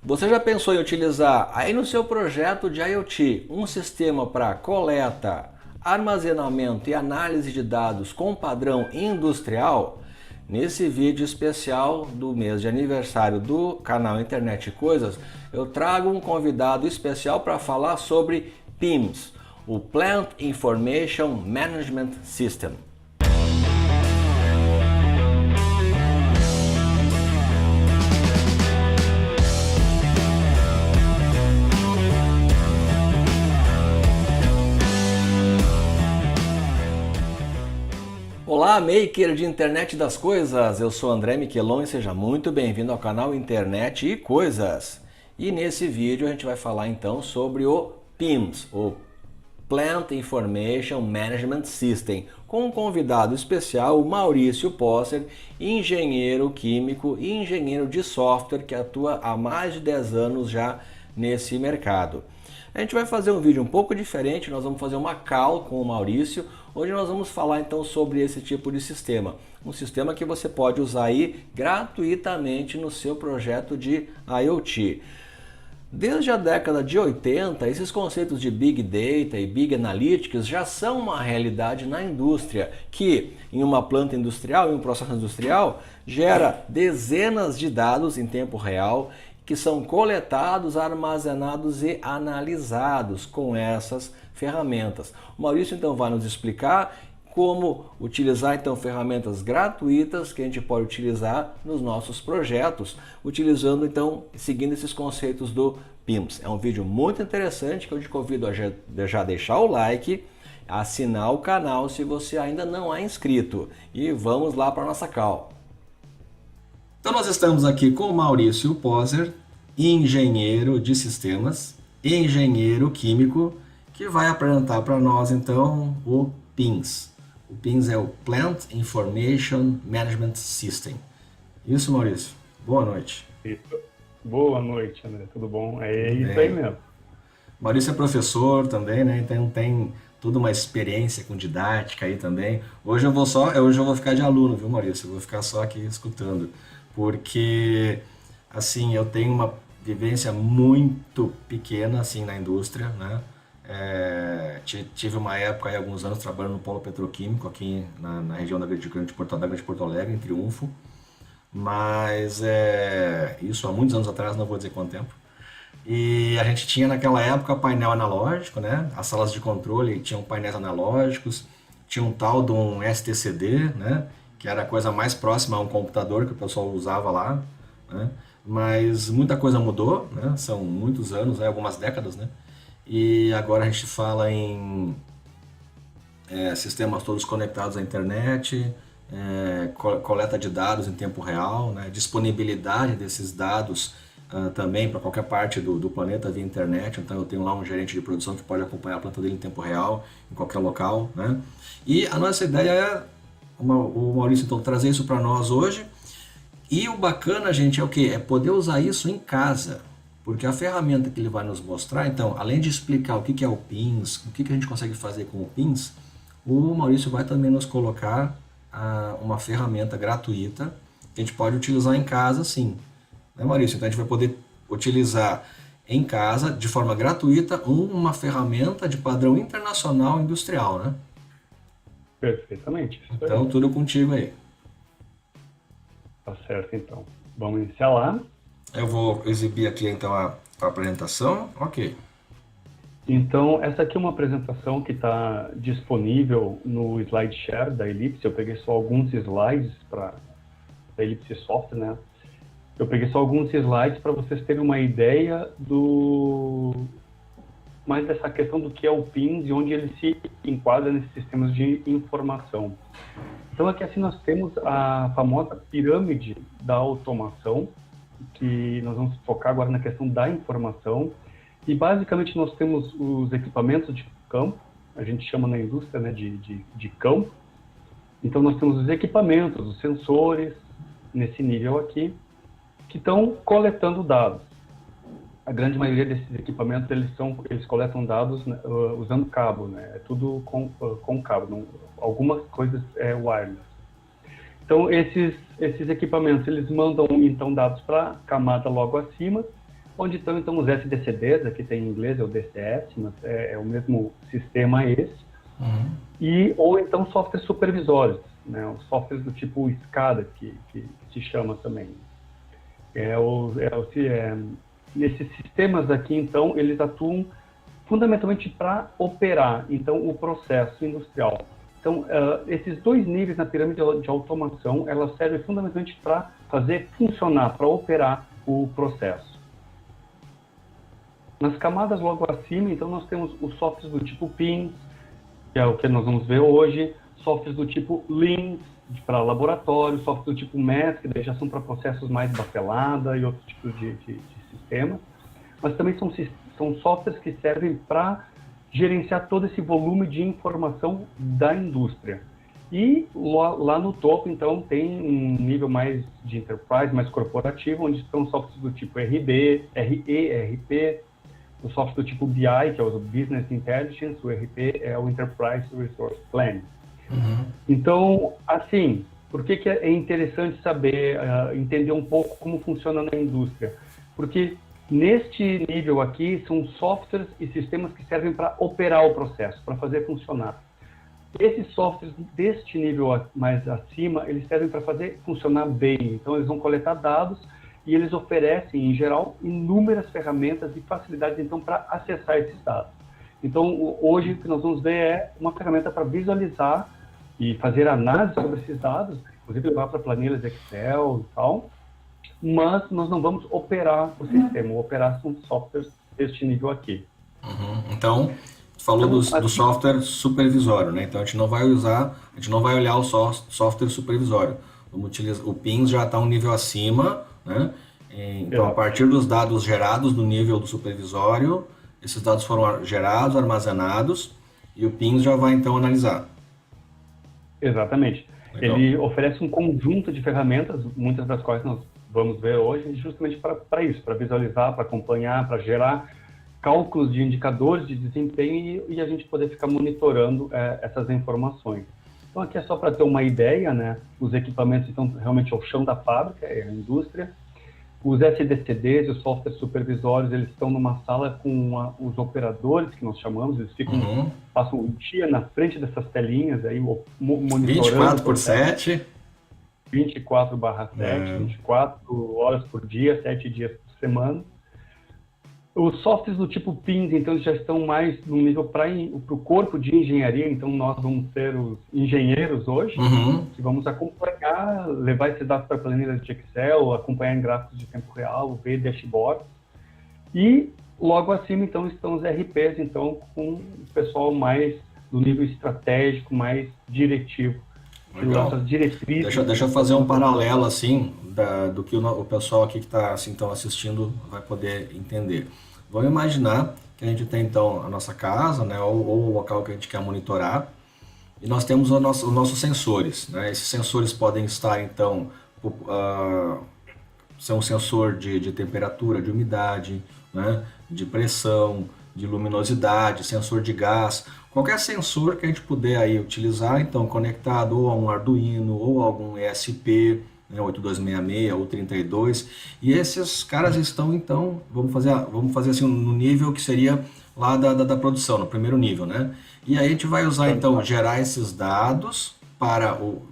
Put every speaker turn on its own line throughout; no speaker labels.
Você já pensou em utilizar aí no seu projeto de IoT um sistema para coleta, armazenamento e análise de dados com padrão industrial? Nesse vídeo especial do mês de aniversário do canal Internet Coisas, eu trago um convidado especial para falar sobre PIMS, o Plant Information Management System. Olá, maker de internet das coisas, eu sou André Miquelon e seja muito bem-vindo ao canal Internet e Coisas. E nesse vídeo a gente vai falar então sobre o PIMS, o Plant Information Management System, com um convidado especial, o Maurício Posser, engenheiro químico e engenheiro de software que atua há mais de 10 anos já nesse mercado. A gente vai fazer um vídeo um pouco diferente, nós vamos fazer uma call com o Maurício. Hoje nós vamos falar então sobre esse tipo de sistema. Um sistema que você pode usar aí gratuitamente no seu projeto de IoT. Desde a década de 80, esses conceitos de Big Data e Big Analytics já são uma realidade na indústria, que em uma planta industrial, em um processo industrial, gera dezenas de dados em tempo real que são coletados, armazenados e analisados com essas ferramentas. O Maurício então vai nos explicar como utilizar então ferramentas gratuitas que a gente pode utilizar nos nossos projetos, utilizando então, seguindo esses conceitos do PIMS. É um vídeo muito interessante que eu te convido a já deixar o like, assinar o canal se você ainda não é inscrito. E vamos lá para a nossa call. Então nós estamos aqui com o Maurício Posser, engenheiro de sistemas, engenheiro químico, que vai apresentar para nós então o PIMS. O PIMS é o Plant Information Management System. Isso, Maurício? Boa noite.
Isso. Boa noite, André. Tudo bom? É isso aí mesmo.
Maurício é professor também, né? Então tem toda uma experiência com didática aí também. Hoje eu vou ficar de aluno, viu, Maurício? Eu vou ficar só aqui escutando, porque assim, eu tenho uma vivência muito pequena assim na indústria, né? Tive uma época aí, alguns anos trabalhando no polo petroquímico aqui na região da Grande Porto Alegre, em Triunfo, mas isso há muitos anos atrás, não vou dizer quanto tempo. E a gente tinha naquela época painel analógico, né? As salas de controle tinham painéis analógicos, tinha um tal de um STCD, né? Que era a coisa mais próxima a um computador que o pessoal usava lá, né? Mas muita coisa mudou, né? São muitos anos, algumas décadas, né? E agora a gente fala em sistemas todos conectados à internet, coleta de dados em tempo real, né? Disponibilidade desses dados também para qualquer parte do planeta via internet. Então eu tenho lá um gerente de produção que pode acompanhar a planta dele em tempo real, em qualquer local, né? E a nossa ideia é, o Maurício então trazer isso para nós hoje. E o bacana, gente, é o quê? É poder usar isso em casa. Porque a ferramenta que ele vai nos mostrar, então, além de explicar o que é o PIMS, o que a gente consegue fazer com o PIMS, o Maurício vai também nos colocar uma ferramenta gratuita que a gente pode utilizar em casa, sim. Né, Maurício? Então a gente vai poder utilizar em casa, de forma gratuita, uma ferramenta de padrão internacional industrial, né?
Perfeitamente.
Então, tudo contigo aí.
Tá certo, então. Vamos iniciar lá.
Eu vou exibir aqui então a apresentação. Ok.
Então, essa aqui é uma apresentação que está disponível no SlideShare da Ellipse. Eu peguei só alguns slides para a Ellipse Software, né? Eu peguei só alguns slides para vocês terem uma ideia mais dessa questão do que é o PIMS e onde ele se enquadra nesses sistemas de informação. Então, aqui assim nós temos a famosa pirâmide da automação, que nós vamos focar agora na questão da informação. E basicamente nós temos os equipamentos de campo, a gente chama na indústria, né, de campo. Então nós temos os equipamentos, os sensores, nesse nível aqui, que estão coletando dados. A grande maioria desses equipamentos, eles coletam dados, né, usando cabo, né? É tudo com cabo, não, algumas coisas é wireless. Então, esses equipamentos, eles mandam, então, dados para a camada logo acima, onde estão então os SDCDs, aqui tem em inglês é o DCS, mas é o mesmo sistema esse, ou então softwares supervisórios, né, os softwares do tipo SCADA, que se chama também. Esses sistemas aqui, então, eles atuam fundamentalmente para operar, então, o processo industrial. Então, esses dois níveis na pirâmide de automação, elas servem fundamentalmente para fazer funcionar, para operar o processo. Nas camadas logo acima, então, nós temos os softwares do tipo PIMS, que é o que nós vamos ver hoje, softwares do tipo Lean, para laboratório, softwares do tipo MES, que daí já são para processos mais batelada e outros tipos de sistemas. Mas também são softwares que servem para gerenciar todo esse volume de informação da indústria. E lá no topo, então, tem um nível mais de enterprise, mais corporativo, onde estão softwares do tipo RB, RE, RP, o software do tipo BI, que é o Business Intelligence, o RP é o Enterprise Resource Planning. Então, assim, por que é interessante saber, entender um pouco como funciona na indústria? Porque neste nível aqui são softwares e sistemas que servem para operar o processo, para fazer funcionar. Esses softwares deste nível mais acima, eles servem para fazer funcionar bem. Então, eles vão coletar dados e eles oferecem, em geral, inúmeras ferramentas e facilidades, então, para acessar esses dados. Então, hoje, o que nós vamos ver é uma ferramenta para visualizar e fazer análise sobre esses dados, inclusive levar para planilhas Excel e tal, mas nós não vamos operar o sistema, operar são softwares deste nível aqui.
Então, tu falou do software supervisório, né? Então a gente não vai olhar o software supervisório. Vamos utilizar, o PIMS já está um nível acima, né? Então, a partir dos dados gerados do nível do supervisório, esses dados foram gerados, armazenados, e o PIMS já vai então analisar.
Exatamente.
Legal.
Ele oferece um conjunto de ferramentas, muitas das quais nós vamos ver hoje, justamente para isso, para visualizar, para acompanhar, para gerar cálculos de indicadores de desempenho e a gente poder ficar monitorando essas informações. Então, aqui é só para ter uma ideia, né? Os equipamentos estão realmente ao chão da fábrica, é a indústria. Os SDCDs e os softwares supervisórios, eles estão numa sala com os operadores, que nós chamamos, eles passam o dia na frente dessas telinhas, aí, monitorando.
24/7.
24/7, 24 horas por dia, 7 dias por semana. Os softwares do tipo PIMS, então, já estão mais no nível para o corpo de engenharia, então nós vamos ser os engenheiros hoje, que vamos acompanhar, levar esses dados para planilhas de Excel, acompanhar em gráficos de tempo real, ver dashboards. E logo acima, então, estão os RPs, então, com o pessoal mais do nível estratégico, mais diretivo.
Legal. Deixa eu fazer um paralelo assim do que o pessoal aqui que está assim, assistindo vai poder entender. Vamos imaginar que a gente tem então a nossa casa, né, ou o local que a gente quer monitorar, e nós temos os nossos sensores, né? Esses sensores podem estar então ser um sensor de temperatura, de umidade, né, de pressão, de luminosidade, sensor de gás. Qualquer sensor que a gente puder aí utilizar, então, conectado ou a um Arduino, ou a algum ESP, né, 8266 ou 32, e esses caras estão, então, vamos fazer assim, no nível que seria lá da produção, no primeiro nível, né? E aí a gente vai usar, então, gerar esses dados,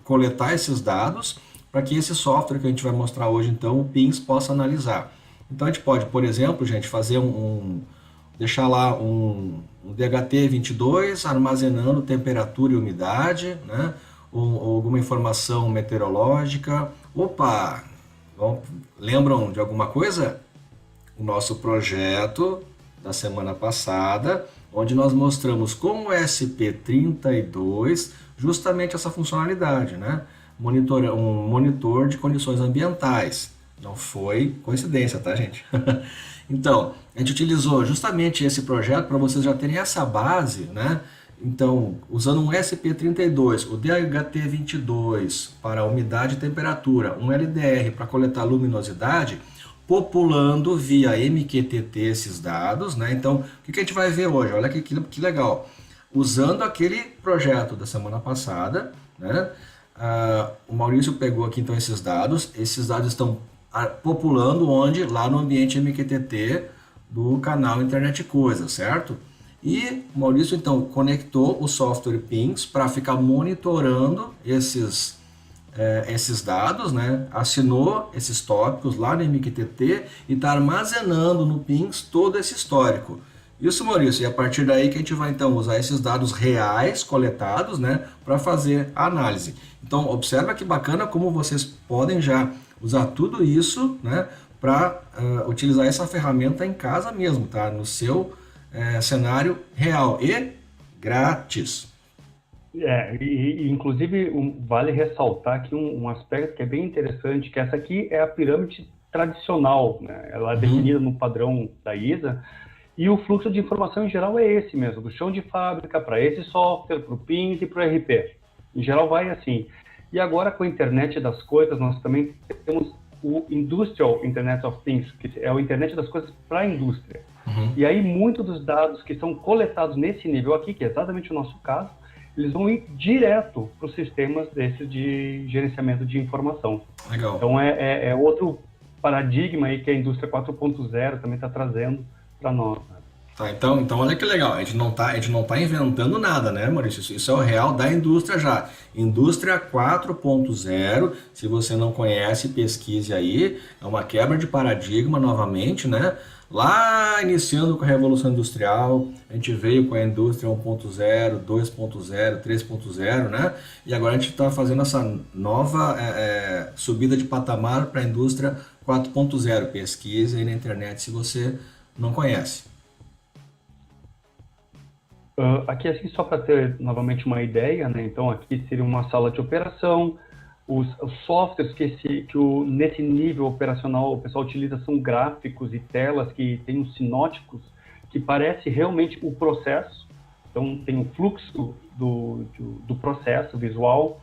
coletar esses dados, para que esse software que a gente vai mostrar hoje, então, o PIMS possa analisar. Então, a gente pode, por exemplo, gente, fazer deixar lá um DHT22 armazenando temperatura e umidade, né? Ou alguma informação meteorológica. Opa! Lembram de alguma coisa? O nosso projeto da semana passada, onde nós mostramos com o SP32 justamente essa funcionalidade, né? Um monitor de condições ambientais. Não foi coincidência, tá, gente? Então, a gente utilizou justamente esse projeto para vocês já terem essa base, né? Então, usando um SP32, o DHT22 para umidade e temperatura, um LDR para coletar luminosidade, populando via MQTT esses dados, né? Então, o que a gente vai ver hoje? Olha que legal. Usando aquele projeto da semana passada, né? O Maurício pegou aqui então esses dados estão populando onde? Lá no ambiente MQTT do canal Internet Coisas, certo? E o Maurício então conectou o software Pings para ficar monitorando esses dados, né? Assinou esses tópicos lá no MQTT e está armazenando no Pings todo esse histórico. Isso, Maurício, e a partir daí que a gente vai então usar esses dados reais coletados, né, para fazer a análise. Então, observa que bacana como vocês podem já usar tudo isso, né, para utilizar essa ferramenta em casa mesmo, tá? No seu cenário real e grátis.
Inclusive, vale ressaltar aqui um aspecto que é bem interessante, que essa aqui é a pirâmide tradicional, né? Ela é definida no padrão da ISA, e o fluxo de informação em geral é esse mesmo, do chão de fábrica para esse software, para o PINS e para o RP. Em geral vai assim. E agora com a internet das coisas, nós também temos o Industrial Internet of Things, que é o internet das coisas para a indústria. E aí muitos dos dados que são coletados nesse nível aqui, que é exatamente o nosso caso, eles vão ir direto para os sistemas desses de gerenciamento de informação.
Legal.
Então é outro paradigma aí que a indústria 4.0 também está trazendo para nós. Né?
Tá, então olha que legal, a gente não tá inventando nada, né, Maurício? Isso é o real da indústria já. Indústria 4.0, se você não conhece, pesquise aí, é uma quebra de paradigma novamente, né? Lá iniciando com a Revolução Industrial, a gente veio com a indústria 1.0, 2.0, 3.0, né? E agora a gente está fazendo essa nova subida de patamar para a indústria 4.0. Pesquise aí na internet se você não conhece.
Aqui, assim, só para ter novamente uma ideia, né? Então, aqui seria uma sala de operação. Os softwares nesse nível operacional o pessoal utiliza são gráficos e telas que têm os sinóticos, que parece realmente o processo. Então, tem o fluxo do processo visual.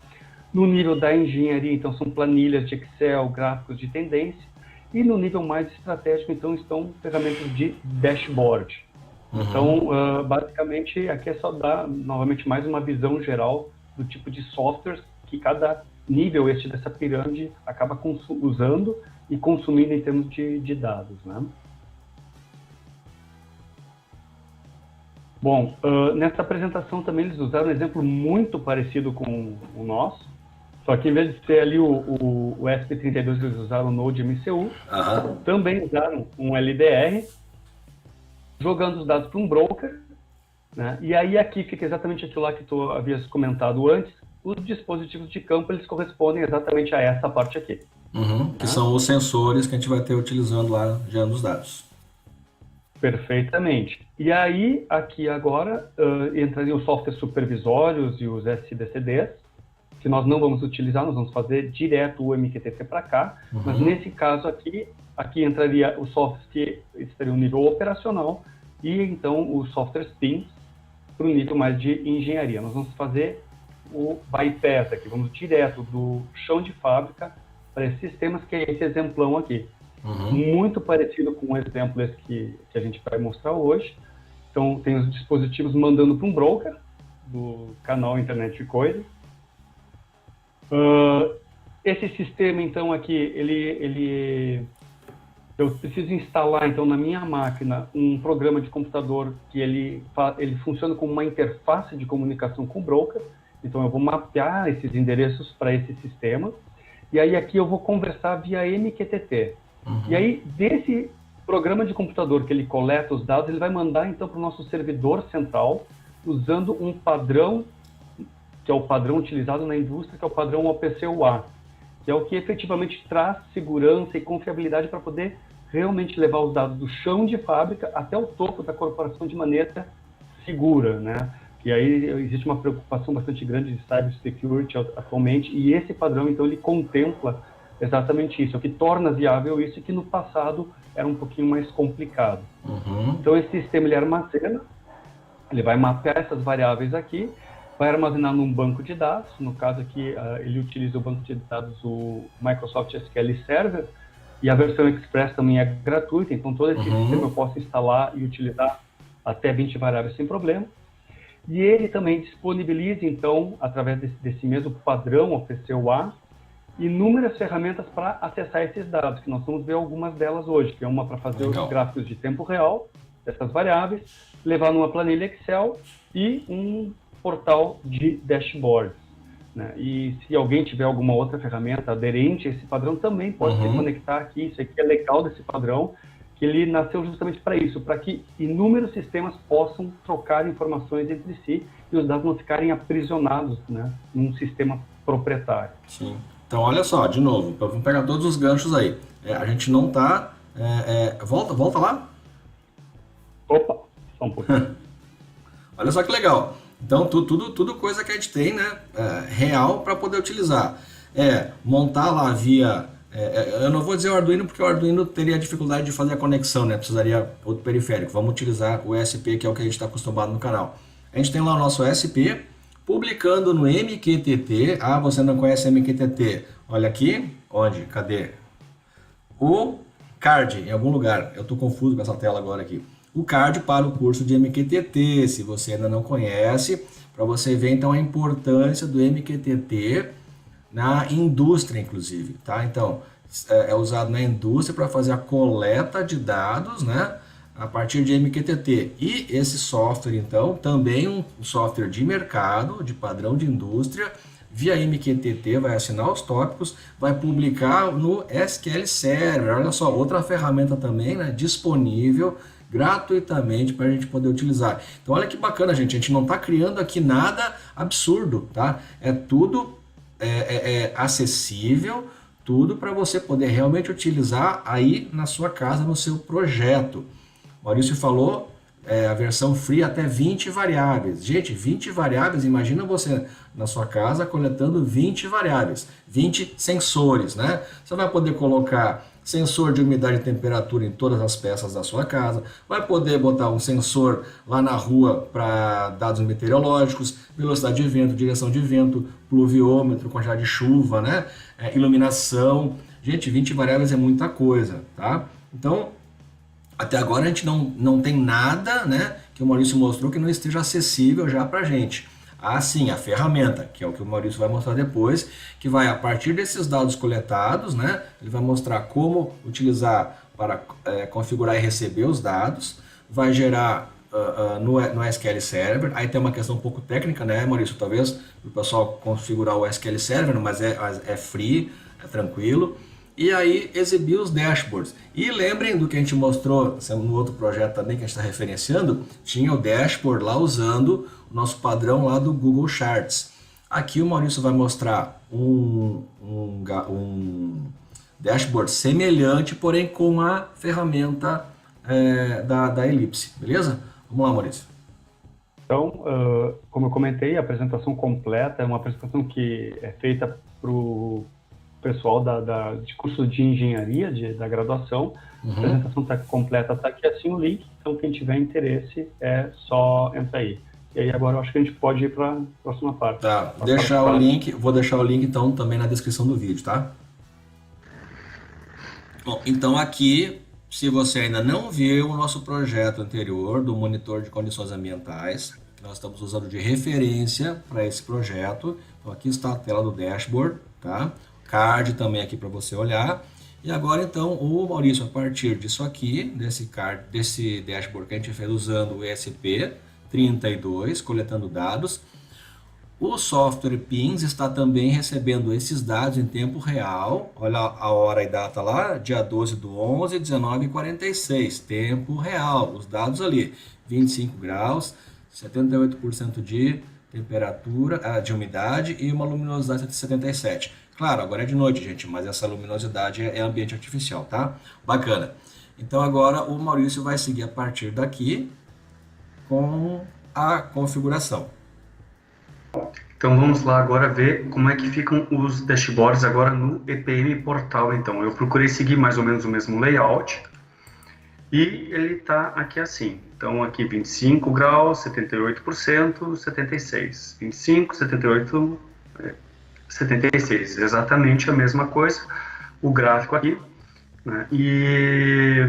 No nível da engenharia, então, são planilhas de Excel, gráficos de tendência. E no nível mais estratégico, então, estão ferramentas de dashboard. Então, basicamente, aqui é só dar, novamente, mais uma visão geral do tipo de softwares que cada nível dessa pirâmide acaba usando e consumindo em termos de dados, né? Bom, nessa apresentação também eles usaram um exemplo muito parecido com o nosso, só que em vez de ter ali o ESP32, eles usaram o Node MCU, também usaram um LDR, jogando os dados para um broker, né? E aí aqui fica exatamente aquilo lá que tu havias comentado antes, os dispositivos de campo, eles correspondem exatamente a essa parte aqui.
Que são os sensores que a gente vai ter utilizando lá, gerando os dados.
Perfeitamente. E aí, aqui agora, entrariam os softwares supervisórios e os SDCDs, que nós não vamos utilizar, nós vamos fazer direto o MQTT para cá, mas nesse caso aqui entraria os softwares que estariam no nível operacional e então os softwares PIMS para o nível mais de engenharia. Nós vamos fazer o bypass aqui, vamos direto do chão de fábrica para esses sistemas, que é esse exemplão aqui. Muito parecido com o exemplo esse que a gente vai mostrar hoje. Então, tem os dispositivos mandando para um broker do canal Internet de Coisas. Esse sistema, então, aqui, eu preciso instalar, então, na minha máquina, um programa de computador que ele funciona como uma interface de comunicação com o broker. Então, eu vou mapear esses endereços para esse sistema. E aí, aqui, eu vou conversar via MQTT. E aí, desse programa de computador que ele coleta os dados, ele vai mandar, então, para o nosso servidor central, usando um padrão, que é o padrão utilizado na indústria, que é o padrão OPC-UA, que é o que efetivamente traz segurança e confiabilidade para poder realmente levar os dados do chão de fábrica até o topo da corporação de maneira segura, né? E aí existe uma preocupação bastante grande de cybersecurity atualmente, e esse padrão, então, ele contempla exatamente isso, o que torna viável isso, que no passado era um pouquinho mais complicado. Então, esse sistema, ele armazena, ele vai mapear essas variáveis aqui, vai armazenar num banco de dados, no caso aqui, ele utiliza o banco de dados, o Microsoft SQL Server, e a versão Express também é gratuita, então todo esse sistema eu posso instalar e utilizar até 20 variáveis sem problema. E ele também disponibiliza, então, através desse mesmo padrão OPC-UA, inúmeras ferramentas para acessar esses dados, que nós vamos ver algumas delas hoje, que é uma para fazer os gráficos de tempo real, dessas variáveis, levar numa planilha Excel e um portal de dashboard. Né? E se alguém tiver alguma outra ferramenta aderente a esse padrão, também pode se conectar aqui. Isso aqui é legal desse padrão, que ele nasceu justamente para isso, para que inúmeros sistemas possam trocar informações entre si e os dados não ficarem aprisionados, né, num sistema proprietário.
Sim. Então, olha só, de novo, vamos pegar todos os ganchos aí. A gente não está... volta lá.
Opa, só um pouquinho.
Olha só que legal. Então, tudo coisa que a gente tem, né, real para poder utilizar. Montar lá via... eu não vou dizer o Arduino, porque o Arduino teria dificuldade de fazer a conexão, né? Precisaria outro periférico. Vamos utilizar o SP, que é o que a gente está acostumado no canal. A gente tem lá o nosso SP, publicando no MQTT. Ah, você não conhece MQTT? Olha aqui. Onde? Cadê? O card, em algum lugar. Eu estou confuso com essa tela agora aqui. O card para o curso de MQTT, se você ainda não conhece, para você ver então a importância do MQTT na indústria, inclusive, tá? Então, é usado na indústria para fazer a coleta de dados, né, a partir de MQTT. E esse software, então, também um software de mercado, de padrão de indústria, via MQTT, vai assinar os tópicos, vai publicar no SQL Server. Olha só, outra ferramenta também, né, disponível gratuitamente para a gente poder utilizar. Então, olha que bacana, gente. A gente não está criando aqui nada absurdo, tá? É tudo acessível, tudo para você poder realmente utilizar aí na sua casa, no seu projeto. Maurício falou a versão free até 20 variáveis. Gente, 20 variáveis, imagina você na sua casa coletando 20 variáveis, 20 sensores, né? Você vai poder colocar sensor de umidade e temperatura em todas as peças da sua casa, vai poder botar um sensor lá na rua para dados meteorológicos, velocidade de vento, direção de vento, pluviômetro, quantidade de chuva, né? Iluminação. Gente, 20 variáveis é muita coisa, tá? Então, até agora a gente não tem nada, né, que o Maurício mostrou que não esteja acessível já para a gente. Sim, a ferramenta, que é o que o Maurício vai mostrar depois, que vai, a partir desses dados coletados, né, ele vai mostrar como utilizar para configurar e receber os dados, vai gerar no SQL Server. Aí tem uma questão um pouco técnica, né, Maurício, talvez o pessoal configurar o SQL Server, mas é free, é tranquilo. E aí exibir os dashboards. E lembrem do que a gente mostrou no outro projeto também que a gente está referenciando, tinha o dashboard lá usando o nosso padrão lá do Google Charts. Aqui o Maurício vai mostrar um dashboard semelhante, porém com a ferramenta da Ellipse, beleza? Vamos lá, Maurício.
Então, como eu comentei, a apresentação completa é uma apresentação que é feita para o pessoal de curso de engenharia da graduação. A apresentação completa está aqui, assim o link, então quem tiver interesse é só entrar aí. E aí agora eu acho que a gente pode ir para a próxima parte.
Tá, vou deixar o link então também na descrição do vídeo, tá? Bom, então aqui, se você ainda não viu o nosso projeto anterior do monitor de condições ambientais, nós estamos usando de referência para esse projeto. Então aqui está a tela do dashboard, tá? Card também aqui para você olhar. E agora então o Maurício, a partir disso aqui, desse dashboard que a gente fez usando o ESP32, coletando dados, o software Pins está também recebendo esses dados em tempo real. Olha a hora e data lá, dia 12/11, 19h46, tempo real, os dados ali, 25 graus, 78% de temperatura, de umidade e uma luminosidade de 77. Claro, agora é de noite, gente, mas essa luminosidade é ambiente artificial, tá? Bacana. Então agora o Maurício vai seguir a partir daqui com a configuração.
Então vamos lá agora ver como é que ficam os dashboards agora no EPM Portal. Então eu procurei seguir mais ou menos o mesmo layout e ele está aqui assim. Então aqui 25 graus, 78%, 76, 25, 78, 76, exatamente a mesma coisa, o gráfico aqui, né? E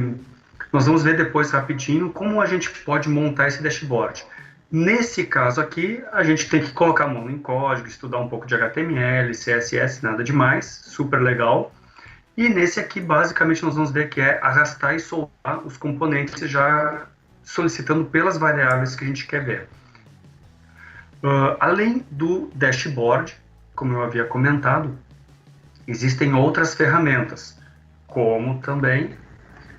nós vamos ver depois rapidinho como a gente pode montar esse dashboard. Nesse caso aqui, a gente tem que colocar a mão em código, estudar um pouco de HTML, CSS, nada demais, super legal. E nesse aqui, basicamente, nós vamos ver que é arrastar e soltar os componentes já solicitando pelas variáveis que a gente quer ver. Além do dashboard, como eu havia comentado, existem outras ferramentas, como também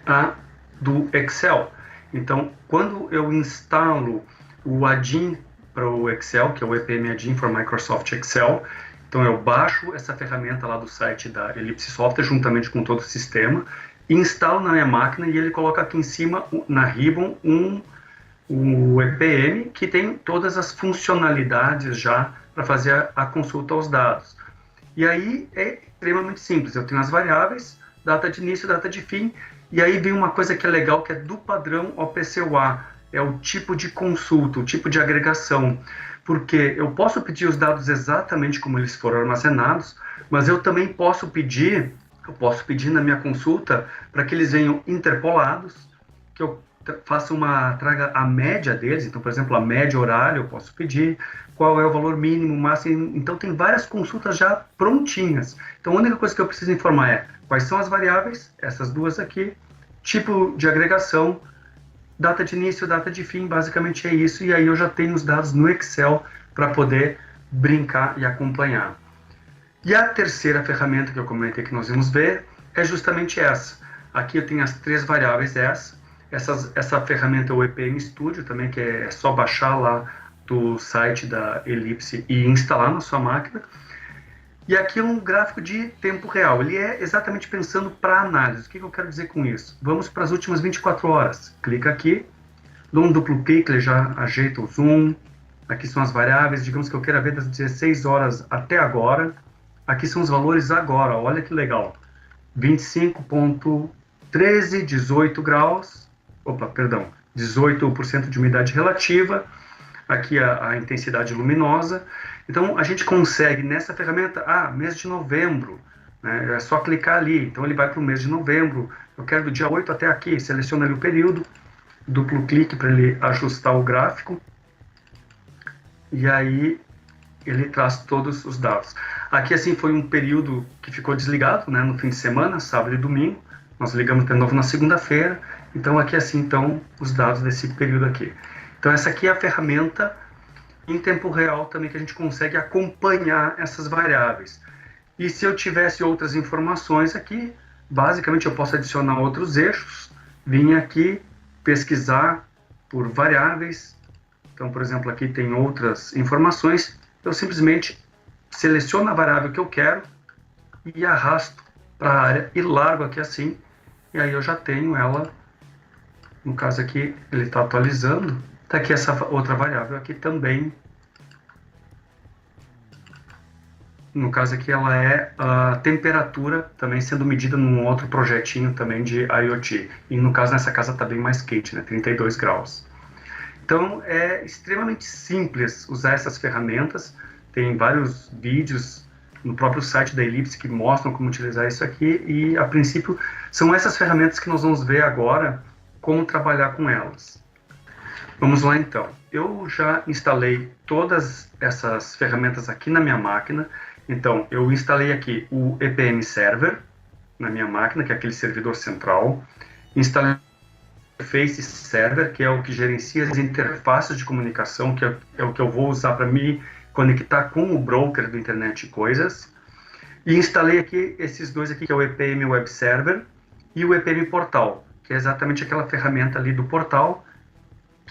a do Excel. Então, quando eu instalo o add-in para o Excel, que é o EPM Add-in for Microsoft Excel, então eu baixo essa ferramenta lá do site da Ellipse Software, juntamente com todo o sistema, instalo na minha máquina e ele coloca aqui em cima, na Ribbon, o EPM, que tem todas as funcionalidades já para fazer a consulta aos dados. E aí é extremamente simples, eu tenho as variáveis, data de início, data de fim, e aí vem uma coisa que é legal, que é do padrão OPC-UA, é o tipo de consulta, o tipo de agregação, porque eu posso pedir os dados exatamente como eles foram armazenados, mas eu também posso pedir na minha consulta para que eles venham interpolados, que eu traga a média deles, então, por exemplo, a média horária eu posso pedir, qual é o valor mínimo, máximo, então tem várias consultas já prontinhas. Então, a única coisa que eu preciso informar é quais são as variáveis, essas duas aqui, tipo de agregação, data de início, data de fim, basicamente é isso, e aí eu já tenho os dados no Excel para poder brincar e acompanhar. E a terceira ferramenta que eu comentei que nós vamos ver é justamente essa. Aqui eu tenho as três variáveis essa ferramenta é o EPM Studio também, que é só baixar lá do site da Ellipse e instalar na sua máquina. E aqui é um gráfico de tempo real, ele é exatamente pensando para análise. O que eu quero dizer com isso? Vamos para as últimas 24 horas. Clica aqui, dou um duplo clique, ele já ajeita o zoom. Aqui são as variáveis, digamos que eu queira ver das 16 horas até agora. Aqui são os valores agora, olha que legal. 25,13, 18 graus, 18% de umidade relativa. Aqui a intensidade luminosa. Então, a gente consegue, nessa ferramenta, mês de novembro, né, é só clicar ali, então ele vai para o mês de novembro, eu quero do dia 8 até aqui, seleciona ali o período, duplo clique para ele ajustar o gráfico, e aí ele traz todos os dados. Aqui, assim, foi um período que ficou desligado, né, no fim de semana, sábado e domingo, nós ligamos de novo na segunda-feira, então aqui, assim, estão os dados desse período aqui. Então, essa aqui é a ferramenta em tempo real também que a gente consegue acompanhar essas variáveis. E se eu tivesse outras informações aqui, basicamente eu posso adicionar outros eixos, vir aqui, pesquisar por variáveis. Então, por exemplo, aqui tem outras informações, eu simplesmente seleciono a variável que eu quero e arrasto para a área e largo aqui assim, e aí eu já tenho ela, no caso aqui ele está atualizando. Está aqui essa outra variável aqui também. No caso aqui ela é a temperatura também sendo medida num outro projetinho também de IoT. E no caso nessa casa está bem mais quente, né? 32 graus. Então é extremamente simples usar essas ferramentas. Tem vários vídeos no próprio site da Ellipse que mostram como utilizar isso aqui. E a princípio são essas ferramentas que nós vamos ver agora como trabalhar com elas. Vamos lá então, eu já instalei todas essas ferramentas aqui na minha máquina, então eu instalei aqui o EPM Server na minha máquina, que é aquele servidor central, instalei o Face Server, que é o que gerencia as interfaces de comunicação, que é o que eu vou usar para me conectar com o broker do Internet de Coisas, e instalei aqui esses dois aqui, que é o EPM Web Server e o EPM Portal, que é exatamente aquela ferramenta ali do portal,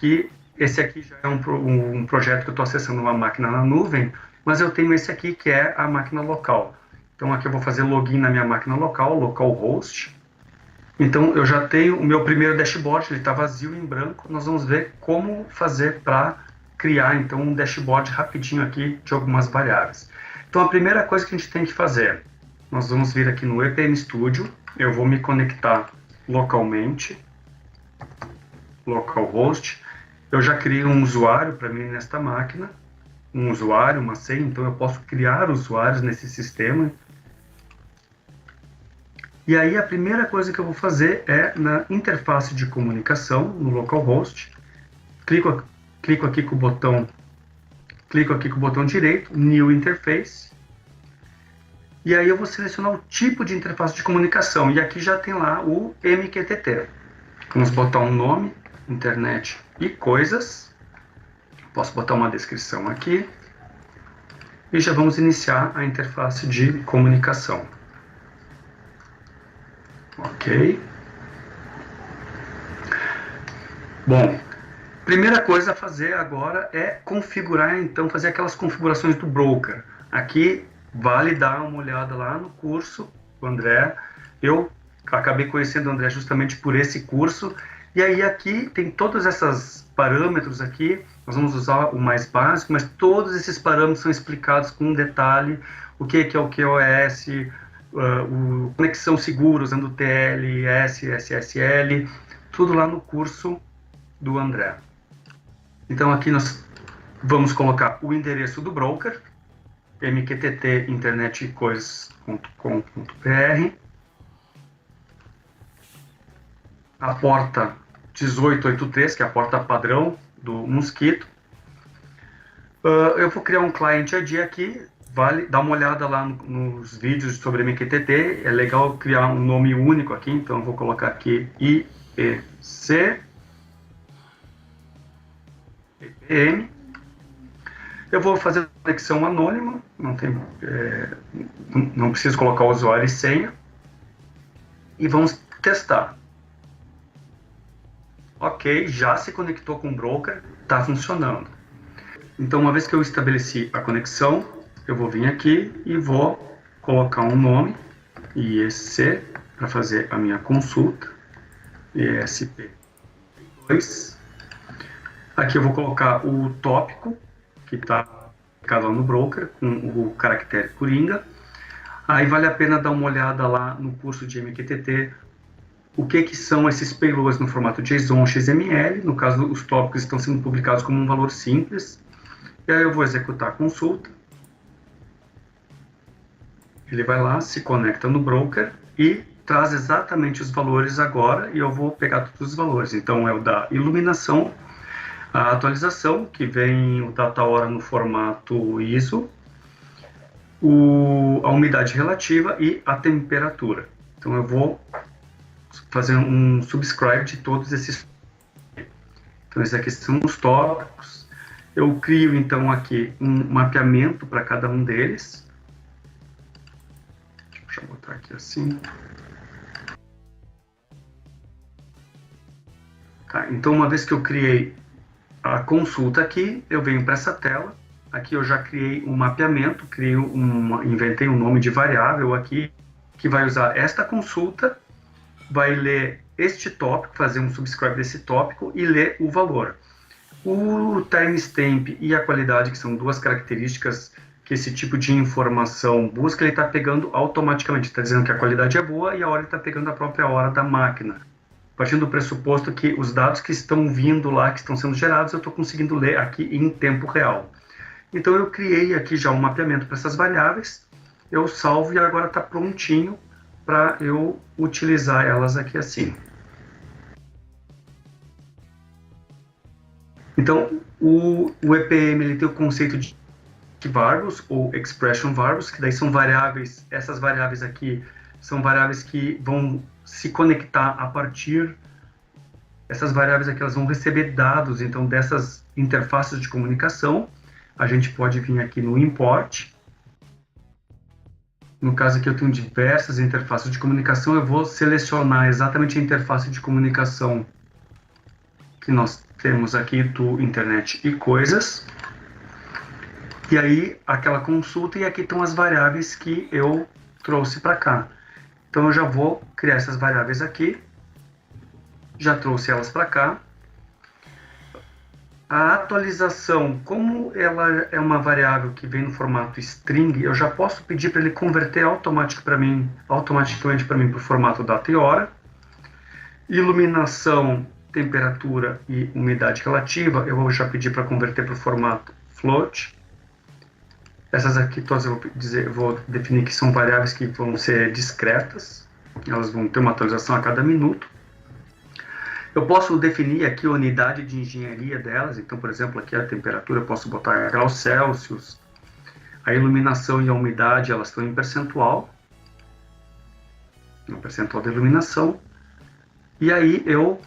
que esse aqui já é um projeto que eu estou acessando uma máquina na nuvem, mas eu tenho esse aqui que é a máquina local. Então aqui eu vou fazer login na minha máquina local, localhost. Então eu já tenho o meu primeiro dashboard, ele está vazio em branco. Nós vamos ver como fazer para criar então um dashboard rapidinho aqui de algumas variáveis. Então a primeira coisa que a gente tem que fazer, nós vamos vir aqui no EPM Studio, eu vou me conectar localmente, localhost. Eu já criei um usuário para mim nesta máquina, um usuário, uma senha, então eu posso criar usuários nesse sistema. E aí a primeira coisa que eu vou fazer é na interface de comunicação, no localhost, clico clico aqui com o botão direito, New Interface, e aí eu vou selecionar o tipo de interface de comunicação, e aqui já tem lá o MQTT. Vamos botar um nome, internet e coisas, posso botar uma descrição aqui, e já vamos iniciar a interface de comunicação. Ok. Bom, primeira coisa a fazer agora é configurar, então, fazer aquelas configurações do broker. Aqui, vale dar uma olhada lá no curso do André. Eu acabei conhecendo o André justamente por esse curso. E aí aqui tem todos esses parâmetros aqui. Nós vamos usar o mais básico, mas todos esses parâmetros são explicados com detalhe. O que é o QoS, conexão segura usando TLS, SSL, tudo lá no curso do André. Então aqui nós vamos colocar o endereço do broker, mqtt internetcoisas.com.br, a porta 1883, que é a porta padrão do Mosquito. Eu vou criar um client ID aqui, vale dar uma olhada lá nos vídeos sobre MQTT, é legal criar um nome único aqui, então eu vou colocar aqui IEC EPM. Eu vou fazer a conexão anônima, não preciso colocar o usuário e senha, e vamos testar. Ok, já se conectou com o broker, está funcionando. Então, uma vez que eu estabeleci a conexão, eu vou vir aqui e vou colocar um nome, IEC, para fazer a minha consulta, ESP2. Aqui eu vou colocar o tópico, que está aplicado lá no broker, com o caractere Coringa. Aí vale a pena dar uma olhada lá no curso de MQTT, o que são esses payloads no formato JSON, XML. No caso, os tópicos estão sendo publicados como um valor simples. E aí eu vou executar a consulta. Ele vai lá, se conecta no broker e traz exatamente os valores agora, e eu vou pegar todos os valores. Então é o da iluminação, a atualização, que vem o data hora no formato ISO, a umidade relativa e a temperatura. Então eu vou fazer um subscribe de todos esses. Então esses aqui são os tópicos. Eu crio então aqui um mapeamento para cada um deles. Deixa eu botar aqui assim. Tá, então uma vez que eu criei a consulta aqui, eu venho para essa tela. Aqui eu já criei um mapeamento, inventei um nome de variável aqui, que vai usar esta consulta, vai ler este tópico, fazer um subscribe desse tópico e ler o valor. O timestamp e a qualidade, que são duas características que esse tipo de informação busca, ele está pegando automaticamente, está dizendo que a qualidade é boa e a hora está pegando a própria hora da máquina. Partindo do pressuposto que os dados que estão vindo lá, que estão sendo gerados, eu estou conseguindo ler aqui em tempo real. Então eu criei aqui já um mapeamento para essas variáveis, eu salvo e agora está prontinho para eu utilizar elas aqui assim. Então o EPM ele tem o conceito de variables ou expression variables, que daí são variáveis, essas variáveis aqui são variáveis que vão se conectar a partir, essas variáveis aqui elas vão receber dados, então dessas interfaces de comunicação. A gente pode vir aqui no import. No caso aqui eu tenho diversas interfaces de comunicação, eu vou selecionar exatamente a interface de comunicação que nós temos aqui do Internet e Coisas. E aí aquela consulta, e aqui estão as variáveis que eu trouxe para cá. Então eu já vou criar essas variáveis aqui, já trouxe elas para cá. A atualização, como ela é uma variável que vem no formato string, eu já posso pedir para ele converter automaticamente para mim para o formato data e hora. Iluminação, temperatura e umidade relativa, eu vou já pedir para converter para o formato float. Essas aqui todas eu vou definir que são variáveis que vão ser discretas, elas vão ter uma atualização a cada minuto. Eu posso definir aqui a unidade de engenharia delas. Então, por exemplo, aqui a temperatura eu posso botar graus Celsius. A iluminação e a umidade, elas estão em percentual. No percentual de iluminação. E aí eu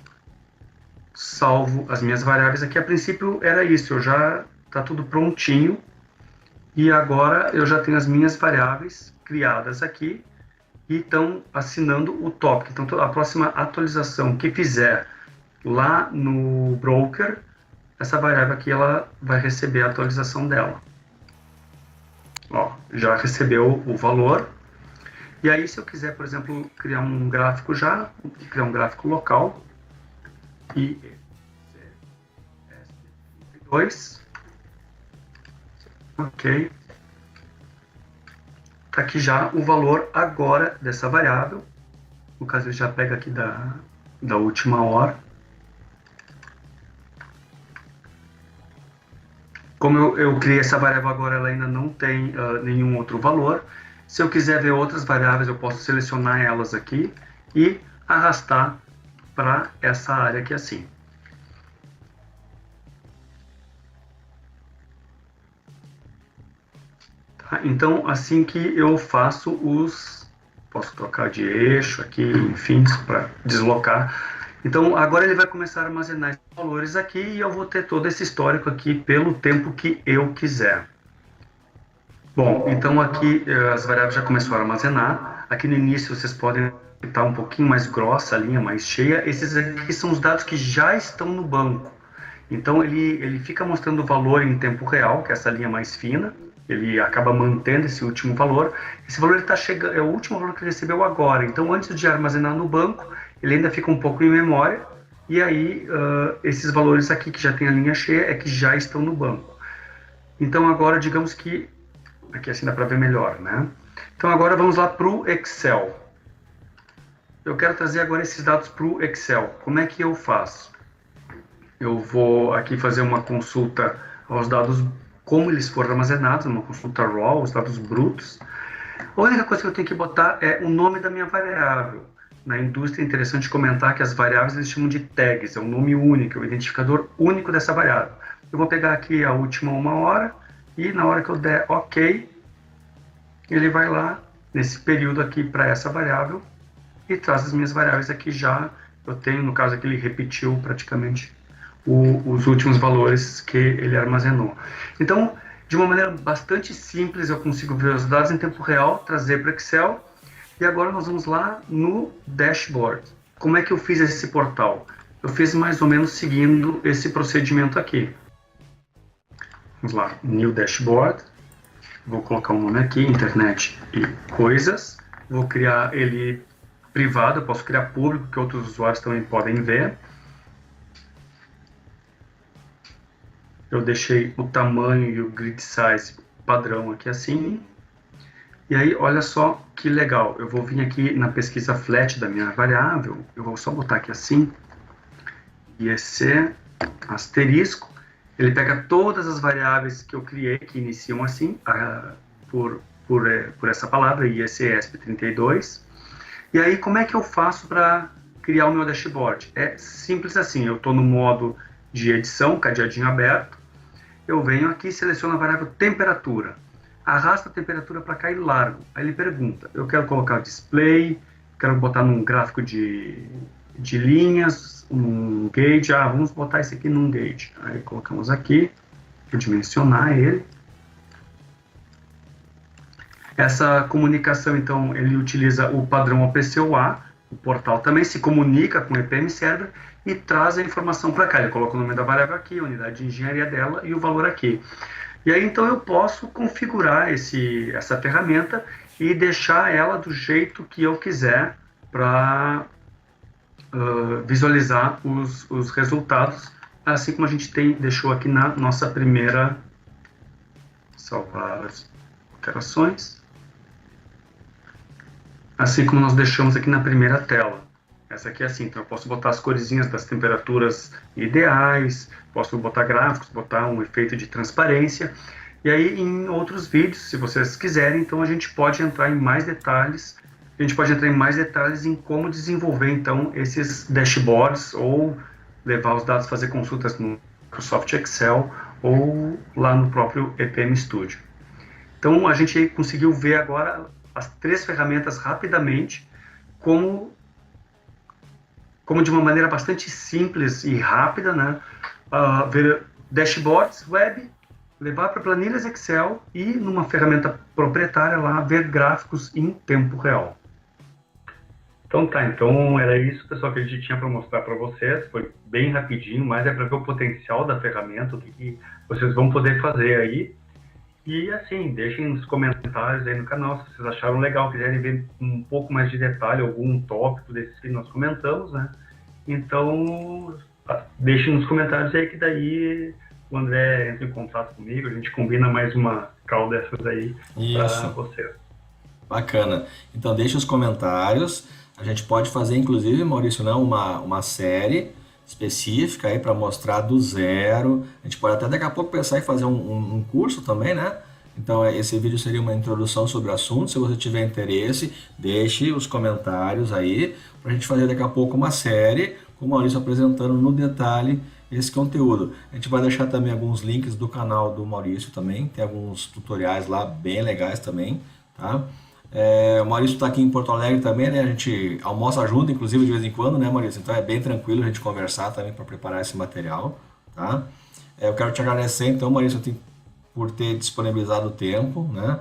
salvo as minhas variáveis aqui. A princípio era isso, eu já está tudo prontinho. E agora eu já tenho as minhas variáveis criadas aqui e estão assinando o tópico. Então a próxima atualização que fizer lá no broker, essa variável aqui ela vai receber a atualização dela. Ó, já recebeu o valor. E aí, se eu quiser, por exemplo, criar um gráfico criar um gráfico local, e 2, ok, está aqui já o valor agora dessa variável, no caso ele já pega aqui da última hora. Como eu criei essa variável agora, ela ainda não tem nenhum outro valor. Se eu quiser ver outras variáveis, eu posso selecionar elas aqui e arrastar para essa área aqui assim. Tá? Então, assim que eu faço posso trocar de eixo aqui, enfim, para deslocar. Então, agora ele vai começar a armazenar esses valores aqui e eu vou ter todo esse histórico aqui pelo tempo que eu quiser. Bom, então aqui as variáveis já começaram a armazenar. Aqui no início vocês podem estar um pouquinho mais grossa, a linha mais cheia. Esses aqui são os dados que já estão no banco. Então ele fica mostrando o valor em tempo real, que é essa linha mais fina. Ele acaba mantendo esse último valor. Esse valor está chegando, é o último valor que ele recebeu agora. Então antes de armazenar no banco, ele ainda fica um pouco em memória. E aí esses valores aqui que já tem a linha cheia é que já estão no banco. Então agora digamos que aqui assim dá para ver melhor, né? Então agora vamos lá para o Excel. Eu quero trazer agora esses dados para o Excel. Como é que eu faço? Eu vou aqui fazer uma consulta aos dados, como eles foram armazenados, uma consulta raw, os dados brutos. A única coisa que eu tenho que botar é o nome da minha variável. Na indústria é interessante comentar que as variáveis eles chamam de tags, é um nome único, é o identificador único dessa variável. Eu vou pegar aqui a última 1 hora, e na hora que eu der OK, ele vai lá nesse período aqui para essa variável e traz as minhas variáveis aqui já. Eu tenho, no caso aqui, ele repetiu praticamente os últimos valores que ele armazenou. Então, de uma maneira bastante simples, eu consigo ver os dados em tempo real, trazer para o Excel. E agora nós vamos lá no dashboard. Como é que eu fiz esse portal? Eu fiz mais ou menos seguindo esse procedimento aqui. Vamos lá, New Dashboard, vou colocar um nome aqui, Internet e Coisas, vou criar ele privado, eu posso criar público, que outros usuários também podem ver. Eu deixei o tamanho e o grid size padrão aqui assim. E aí, olha só que legal, eu vou vir aqui na pesquisa flat da minha variável, eu vou só botar aqui assim, IEC, asterisco. Ele pega todas as variáveis que eu criei, que iniciam assim, por essa palavra, IECESP32. E aí, como é que eu faço para criar o meu dashboard? É simples assim, eu estou no modo de edição, cadeadinho aberto. Eu venho aqui e seleciono a variável temperatura. Arrasta a temperatura para cá e largo. Aí ele pergunta, eu quero colocar display, quero botar num gráfico de linhas, um gauge, vamos botar esse aqui num gauge. Aí colocamos aqui, vou dimensionar ele. Essa comunicação, então, ele utiliza o padrão OPC-UA, o portal também se comunica com o EPM Server e traz a informação para cá. Ele coloca o nome da variável aqui, a unidade de engenharia dela e o valor aqui. E aí, então, eu posso configurar essa ferramenta e deixar ela do jeito que eu quiser para visualizar os resultados, assim como a gente deixou aqui na nossa primeira, salvar as alterações, assim como nós deixamos aqui na primeira tela. Essa aqui é assim, então eu posso botar as corzinhas das temperaturas ideais, posso botar gráficos, botar um efeito de transparência, e aí em outros vídeos, se vocês quiserem, então a gente pode entrar em mais detalhes, em como desenvolver então esses dashboards ou levar os dados, fazer consultas no Microsoft Excel ou lá no próprio EPM Studio. Então a gente conseguiu ver agora as 3 ferramentas rapidamente, como de uma maneira bastante simples e rápida, né? Ver dashboards web, levar para planilhas Excel e numa ferramenta proprietária lá ver gráficos em tempo real. Então tá, então era isso, pessoal, que a gente tinha para mostrar para vocês. Foi bem rapidinho, mas é para ver o potencial da ferramenta, o que vocês vão poder fazer aí. E assim, deixem nos comentários aí no canal se vocês acharam legal, quiserem ver um pouco mais de detalhe, algum tópico desses que nós comentamos, né? Então, deixem nos comentários aí que daí o André entra em contato comigo, a gente combina mais uma call dessas aí para vocês.
Bacana. Então deixe os comentários, a gente pode fazer inclusive, Maurício, não, uma série específica aí para mostrar do zero. A gente pode até daqui a pouco pensar em fazer um curso também, né? Então esse vídeo seria uma introdução sobre o assunto. Se você tiver interesse, deixe os comentários aí para a gente fazer daqui a pouco uma série com o Maurício apresentando no detalhe esse conteúdo. A gente vai deixar também alguns links do canal do Maurício também, tem alguns tutoriais lá bem legais também, tá? O Maurício está aqui em Porto Alegre também, né? A gente almoça junto, inclusive, de vez em quando, né, Maurício? Então é bem tranquilo a gente conversar também para preparar esse material, tá? Eu quero te agradecer, então, Maurício, por ter disponibilizado o tempo, né?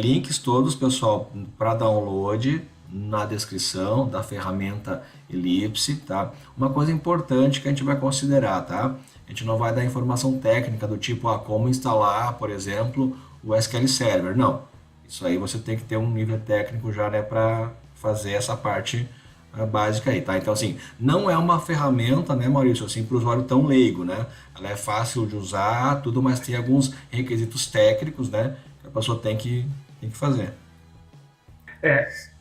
Links todos, pessoal, para download na descrição da ferramenta Ellipse, tá? Uma coisa importante que a gente vai considerar, tá? A gente não vai dar informação técnica do tipo, como instalar, por exemplo, o SQL Server, não. Isso aí você tem que ter um nível técnico já, né, para fazer essa parte básica aí, tá? Então, assim, não é uma ferramenta, né, Maurício, assim, para o usuário tão leigo, né? Ela é fácil de usar, tudo, mas tem alguns requisitos técnicos, né, que a pessoa tem que fazer.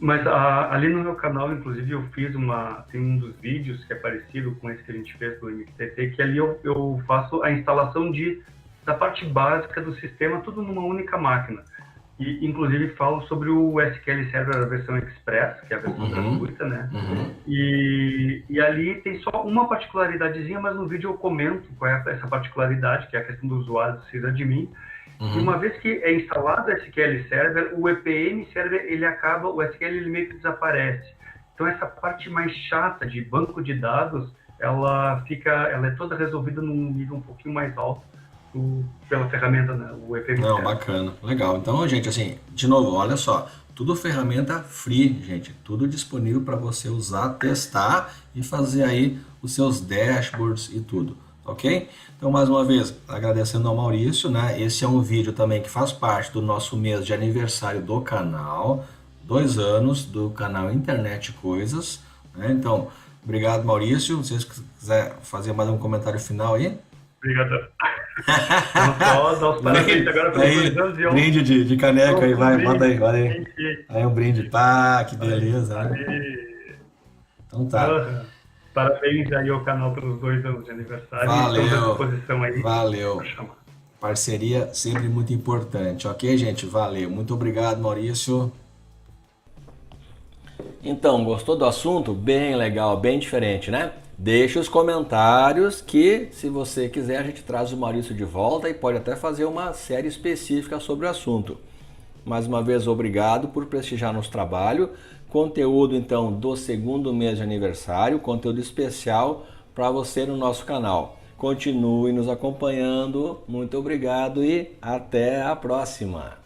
Mas ali no meu canal, inclusive, eu fiz tem um dos vídeos que é parecido com esse que a gente fez do MQTT, que ali eu faço a instalação da parte básica do sistema, tudo numa única máquina. E, inclusive, falo sobre o SQL Server, a versão Express, que é a versão gratuita, né? E ali tem só uma particularidadezinha, mas no vídeo eu comento qual é essa particularidade, que é a questão do usuário do sysadmin. E uma vez que é instalado o SQL Server, o EPM Server, o SQL ele meio que desaparece. Então essa parte mais chata de banco de dados, ela é toda resolvida num nível um pouquinho mais alto pela ferramenta, né, o EPM Server.
Bacana, legal. Então, gente, assim, de novo, olha só, tudo ferramenta free, gente, tudo disponível para você usar, testar e fazer aí os seus dashboards e tudo. Ok? Então, mais uma vez, agradecendo ao Maurício, né? Esse é um vídeo também que faz parte do nosso mês de aniversário do canal, 2 anos do canal Internet Coisas, né? Então, obrigado, Maurício. Se você quiser fazer mais um comentário final aí.
Obrigado. Vamos só dar os parabéns agora pelos 2 anos e eu...
Brinde de caneca aí, vai, manda aí, vai aí. Aí um brinde, pá, que beleza, né? Então tá.
Parabéns aí ao canal pelos 2 anos de aniversário.
Valeu,
estamos à disposição aí.
Valeu. Parceria sempre muito importante, ok, gente? Valeu. Muito obrigado, Maurício. Então, gostou do assunto? Bem legal, bem diferente, né? Deixe os comentários que, se você quiser, a gente traz o Maurício de volta e pode até fazer uma série específica sobre o assunto. Mais uma vez, obrigado por prestigiar nosso trabalho. Conteúdo, então, do 2º mês de aniversário, conteúdo especial para você no nosso canal. Continue nos acompanhando, muito obrigado e até a próxima!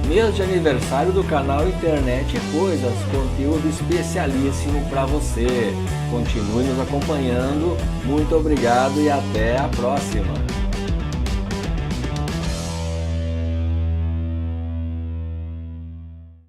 Mês de aniversário do canal Internet Coisas, conteúdo especialíssimo para você. Continue nos acompanhando, muito obrigado e até a próxima!